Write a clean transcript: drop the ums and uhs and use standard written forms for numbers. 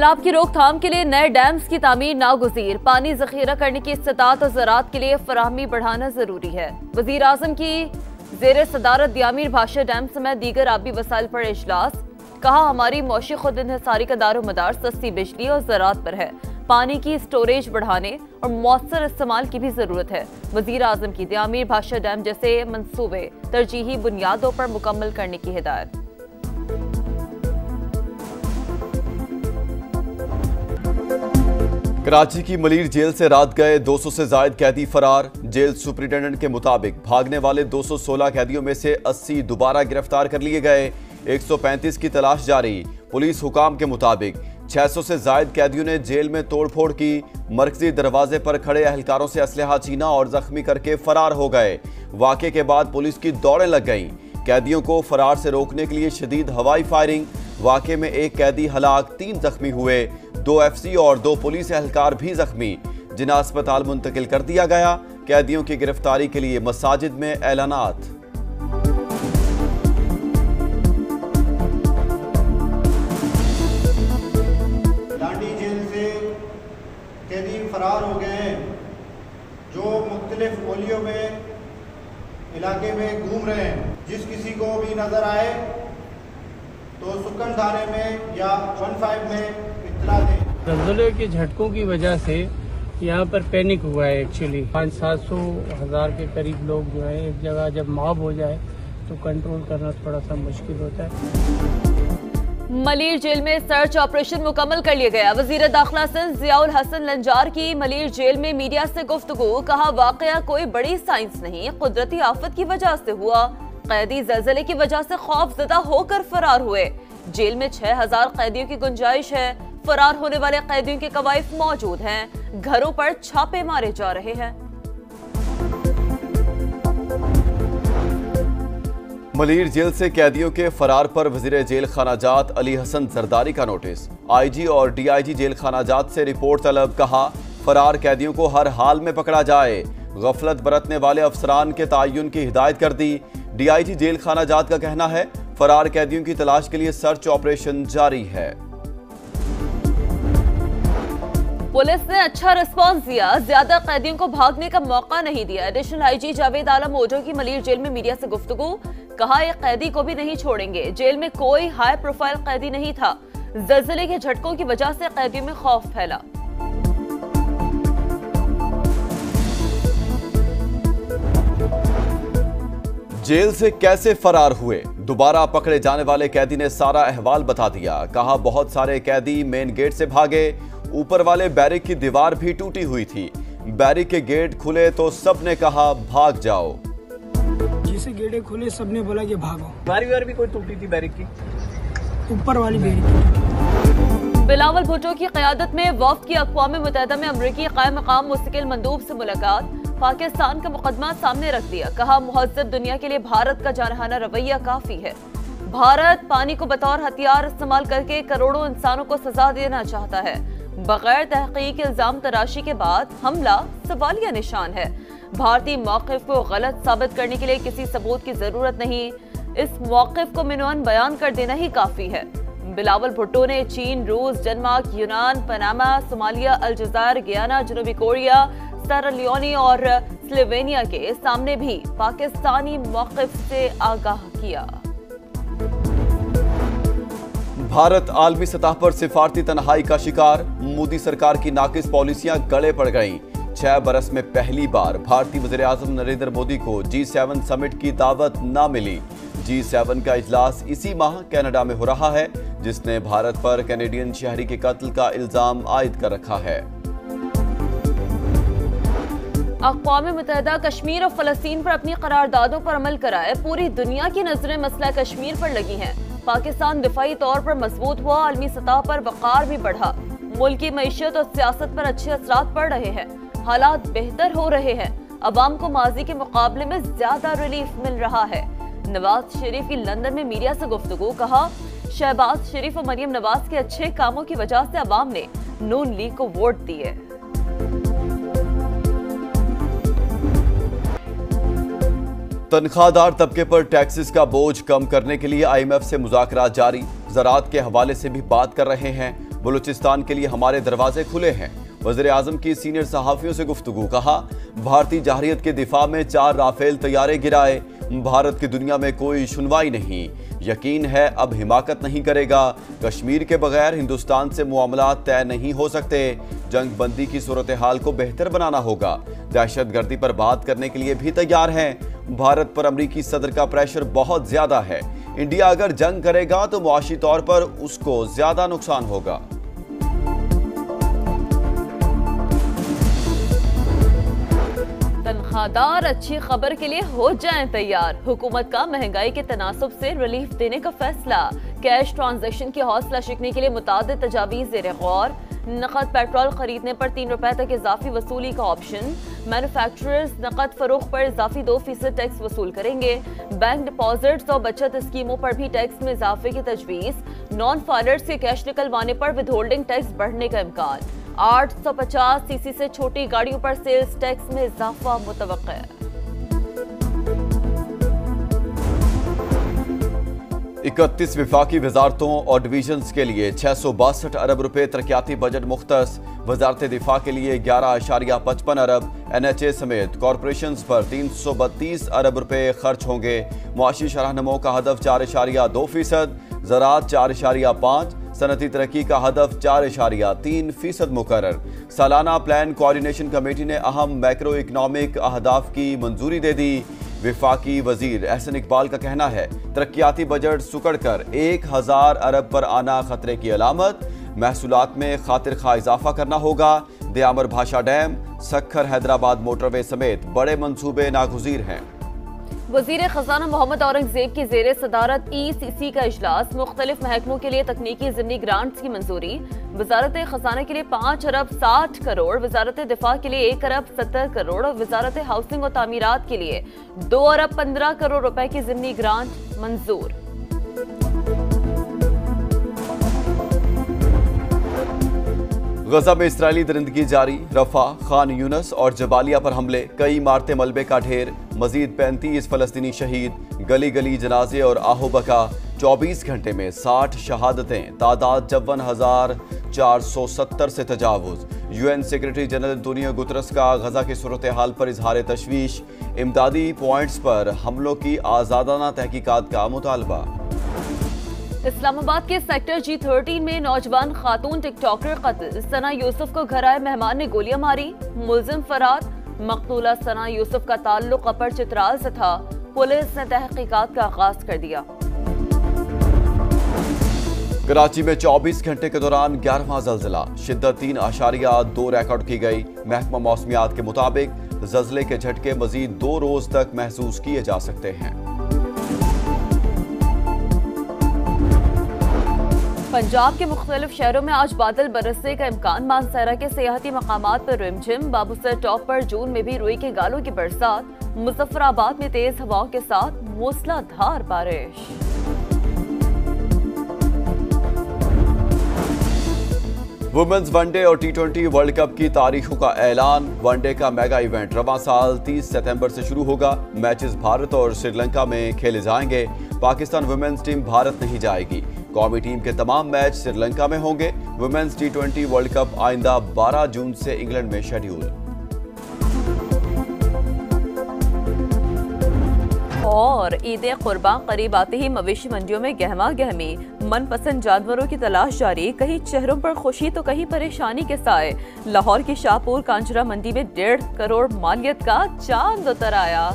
सैलाब की रोकथाम के लिए नए डैम्स की तामीर नागुज़ीर। पानी जखीरा करने की इस्तिताअत और ज़राअत के लिए फराहमी बढ़ाना जरूरी है। वज़ीर आज़म की ज़ेर सदारत दियामीर भाषा डैम समेत दीगर आबी वसाइल पर इजलास। कहा, हमारी मौशी खुद इन्हिसारी का दारोमदार सस्ती बिजली और ज़राअत पर है। पानी की स्टोरेज बढ़ाने और मौसर इस्तेमाल की भी जरूरत है। वज़ीर आज़म की दियामीर भाषा डैम जैसे मंसूबे तरजीही बुनियादों पर मुकम्मल करने की हिदायत। कराची की मलीर जेल से रात गए 200 से जायद कैदी फरार। जेल सुपरिटेंडेंट के मुताबिक भागने वाले 216 कैदियों में से 80 दोबारा गिरफ्तार कर लिए गए। 135 की तलाश जारी। पुलिस हुकाम के मुताबिक 600 से जायद कैदियों ने जेल में तोड़फोड़ की। मरकजी दरवाजे पर खड़े अहलकारों से असलहा छीना और जख्मी करके फरार हो गए। वाक़े के बाद पुलिस की दौड़ें लग गईं। कैदियों को फरार से रोकने के लिए शदीद हवाई फायरिंग। वाक़े में एक कैदी हलाक, 3 जख्मी हुए। 2 FC और 2 पुलिस एहलकार भी जख्मी, जिन्हें अस्पताल मुंतकिल कर दिया गया। कैदियों की गिरफ्तारी के लिए मसाजिद में ऐलानात। डांडी जेल से कैदी फरार हो गए हैं, जो मुख्तलिफ ओलियों में इलाके में घूम रहे हैं। जिस किसी को भी नजर आए तो सुकन थाने में या 15 में इत्तला दें। ज़लज़ले के झटकों की वजह से यहाँ पर पैनिक हुआ है। एक्चुअली 500-700 हज़ार के करीब लोग जो है एक जगह जब मॉब हो जाए तो कंट्रोल करना थोड़ा सा मुश्किल होता है। मलीर जेल में सर्च ऑपरेशन मुकम्मल कर लिया गया। वजीर दाखिला सिंध ज़ियाउल हसन लंजार की मलीर जेल में मीडिया से गुफ्तगू। कहा, वाकया कोई बड़ी साइंस नहीं, कुदरती आफत की वजह से हुआ। कैदी ज़लज़ले की वजह से खौफजदा होकर फरार हुए। जेल में 6000 कैदियों की गुंजाइश है। फरार होने वाले कैदियों के कवायफ मौजूद हैं। घरों पर छापे मारे जा रहे हैं। मलीर जेल से कैदियों के फरार पर वजीर जेल खानाजात अली हसन जरदारी का नोटिस। IG और DIG जेल खानाजात से रिपोर्ट तलब। कहा, फरार कैदियों को हर हाल में पकड़ा जाए। गफलत बरतने वाले अफसरान के तयन की हिदायत कर दी। DIG जेल खानाजात का कहना है, फरार कैदियों की तलाश के लिए सर्च ऑपरेशन जारी है। पुलिस ने अच्छा रिस्पांस दिया, ज्यादा कैदियों को भागने का मौका नहीं दिया। एडिशनल IG जावेद आलम ओजो की मलीर जेल में मीडिया से गुफ्तगू। कहा, एक कैदी को भी नहीं छोड़ेंगे। जेल में कोई हाई प्रोफाइल कैदी नहीं था। ज़लज़ले के झटकों की वजह से कैदियों में खौफ फैला। जेल से कैसे फरार हुए, दोबारा पकड़े जाने वाले कैदी ने सारा अहवाल बता दिया। कहा, बहुत सारे कैदी मेन गेट से भागे। ऊपर वाले बैरिक की दीवार भी टूटी हुई थी। बैरिक के गेट खुले तो सबने कहा भाग जाओ। जैसे गेट खुले सबने बोला कि भागो। दीवार भी कोई टूटी थी बैरिक की, ऊपर वाली बैरिक। बिलावल भुट्टो की क़यादत में वफ़द की अक़वाम मुत्तहिदा में अमरीकी क़ायम मक़ाम मुस्तकिल मंदूब से मुलाकात। पाकिस्तान का मुकदमा सामने रख दिया। कहा, मुहज़्ज़ब दुनिया के लिए भारत का जानहाना रवैया काफ़ी है। भारत पानी को बतौर हथियार इस्तेमाल करके करोड़ों इंसानों को सजा देना चाहता है। बगैर तहकीक इल्जाम तराशी के बाद हमला सवालिया निशान है। भारतीय मौक़िफ़ को गलत साबित करने के लिए किसी सबूत की जरूरत नहीं। इस मौक़िफ़ को मिनवन बयान कर देना ही काफी है। बिलावल भुट्टो ने चीन, रूस, डेनमार्क, यूनान, पनामा, सोमालिया, अलजायर, गियाना, जनूबी कोरिया, सेरा लियोनी और स्लोवेनिया के सामने भी पाकिस्तानी मौक़िफ़ से आगाह किया। भारत आलमी सतह पर सिफारती तन्हाई का शिकार। मोदी सरकार की नाकिस पॉलिसियां गले पड़ गईं। 6 बरस में पहली बार भारतीय वज़ीर आज़म नरेंद्र मोदी को G7 समिट की दावत न मिली। G7 का इजलास इसी माह कनाडा में हो रहा है, जिसने भारत पर कैनेडियन शहरी के कत्ल का इल्जाम आयद कर रखा है। अक़वाम मुत्तहिदा कश्मीर और फ़लस्तीन पर अपनी करारदादों पर अमल कराए। पूरी दुनिया की नजरें मसला कश्मीर पर लगी हैं। पाकिस्तान दिफाई तौर पर मजबूत हुआ, आलमी सतह पर वक़ार भी बढ़ा। मुल्क की मईशत और सियासत पर अच्छे असरात पड़ रहे हैं। हालात बेहतर हो रहे हैं। अवाम को माजी के मुकाबले में ज्यादा रिलीफ मिल रहा है। नवाज शरीफ की लंदन में मीडिया से गुफ्तगू। कहा, शहबाज शरीफ और मरियम नवाज के अच्छे कामों की वजह से अवाम ने नून लीग को वोट दिए। तनख्वाहदार तबके पर टैक्सेस का बोझ कम करने के लिए IMF से मुज़ाकरात जारी। ज़राअत के हवाले से भी बात कर रहे हैं। बलूचिस्तान के लिए हमारे दरवाजे खुले हैं। वज़ीर आज़म की सीनियर सहाफ़ियों से गुफ्तगू। कहा, भारतीय जहरियत के दिफा में 4 राफेल तैयारे गिराए। भारत की दुनिया में कोई सुनवाई नहीं। यकीन है अब हिमाकत नहीं करेगा। कश्मीर के बगैर हिंदुस्तान से मुआमला तय नहीं हो सकते। जंग बंदी की सूरत हाल को बेहतर बनाना होगा। दहशतगर्दी पर बात करने के लिए भी तैयार हैं। भारत पर अमरीकी सदर का प्रेशर बहुत ज्यादा है। इंडिया अगर जंग करेगा तो मुआशी तौर पर उसको ज्यादा नुकसान होगा। तनख्वाहदार अच्छी खबर के लिए हो जाएं तैयार। हुकूमत का महंगाई के तनासुब से रिलीफ देने का फैसला। कैश ट्रांजैक्शन की हौसला शिकने के लिए मुतादिद तजावीज़ ज़ेर गौर। नकद पेट्रोल खरीदने पर 3 रुपए तक इजाफी वसूली का ऑप्शन। मैन्युफैक्चरर्स नकद फरोख्त पर इजाफी 2% टैक्स वसूल करेंगे। बैंक डिपॉजिट्स और बचत स्कीमों पर भी टैक्स में इजाफे की तजवीज़। नॉन फाइलर्स के कैश निकलवाने पर विदहोल्डिंग टैक्स बढ़ने का इम्कान। 850 सीसी से छोटी गाड़ियों पर सेल्स टैक्स में इजाफा मुतवक्का है। 31 विफाकी वजारतों और डिवीजन्स के लिए 662 अरब रुपए तरक्याती बजट मुख्तस। वजारत दिफा के लिए 11.55 अरब। NHA समेत कॉरपोरेशंस पर 332 अरब रुपए खर्च होंगे। मुआशी शरह नमो का हदफ 4.2%। ज़राअत 4.5। सनती तरक्की का हदफ 4.3% मुकर्रर। सालाना प्लान कोऑर्डिनेशन कमेटी ने अहम मैक्रो इकनॉमिक अहदाफ की मंजूरी दे दी। विफाकी वजीर एहसन इकबाल का कहना है, तरक्याती बजट सुकड़ कर 1000 अरब पर आना खतरे की अलामत। महसूलात में खातिर खा इजाफा करना होगा। दयामर भाषा डैम, सक्खर हैदराबाद मोटरवे समेत बड़े मंसूबे नागुज़ीर हैं। वज़ीर ख़ज़ाना मोहम्मद औरंगज़ेब की ज़ेर सदारत ECC का इजलास। मुख्तलिफ महकमों के लिए तकनीकी ज़िमनी ग्रांट्स की मंजूरी। वजारत ख़ज़ाना के लिए 5 अरब 60 करोड़, वजारत दिफा के लिए 1 अरब 70 करोड़ और वजारत हाउसिंग और तामीरात के लिए 2 अरब 15 करोड़ रुपए की ज़िमनी ग्रांट मंजूर। गजा में इसराइली दरिंदगी जारी। रफा, खान यूनस और जबालिया पर हमले, कई इमारतें मलबे का ढेर। मजीद 35 फलस्तीनी शहीद। गली गली जनाजे और आहोबका। 24 घंटे में 60 शहादतें। तादाद 54,470 से तजावुज। UN secretary general Antonio Guterres का गजा की सूरत हाल पर इजहार तशवीश। इमदादी पॉइंट्स पर हमलों की आज़ादाना तहकीकात का मुतालबा। इस्लामाबाद के सेक्टर G13 में नौजवान खातून टिकटॉकर कत्ल। सना यूसुफ को घर आए मेहमान ने गोलियां मारी। मुलजिम फरार। मकतूला सना यूसुफ का ताल्लुक अपर चित्राल से था। पुलिस ने तहकीकात का आगाज कर दिया। कराची में 24 घंटे के दौरान 11वां ज़ल्ज़ला। शिद्दत 3.2 रिकॉर्ड की गई। महकमा मौसमियात के मुताबिक ज़ल्ज़ले के झटके मजीद 2 रोज तक महसूस किए जा सकते हैं। पंजाब के मुख्तलिफ शहरों में आज बादल बरसने का इम्कान। मानसरा के सियाहती मकामात पर रिमझिम। बाबूसर टॉप पर जून में भी रुई के गालों की बरसात। मुजफ्फराबाद में तेज हवाओं के साथ मूसलाधार बारिश। वुमेन्स वनडे और T20 वर्ल्ड कप की तारीखों का ऐलान। वनडे का मेगा इवेंट रवां साल 30 सितंबर से शुरू होगा। मैचेस भारत और श्रीलंका में खेले जाएंगे। पाकिस्तान वुमेन्स टीम भारत नहीं जाएगी। कौमी टीम के तमाम मैच श्रीलंका में होंगे। वुमेन्स T20 वर्ल्ड कप आइंदा 12 जून से इंग्लैंड में शेड्यूल। और ईद कुर्बान करीब आते ही मवेशी मंडियों में गहमा गहमी। मनपसंद जानवरों की तलाश जारी। कहीं चेहरों पर खुशी तो कहीं परेशानी के साए। लाहौर की शाहपुर कांजरा मंडी में 1.5 करोड़ मालियत का चांद उतर आया।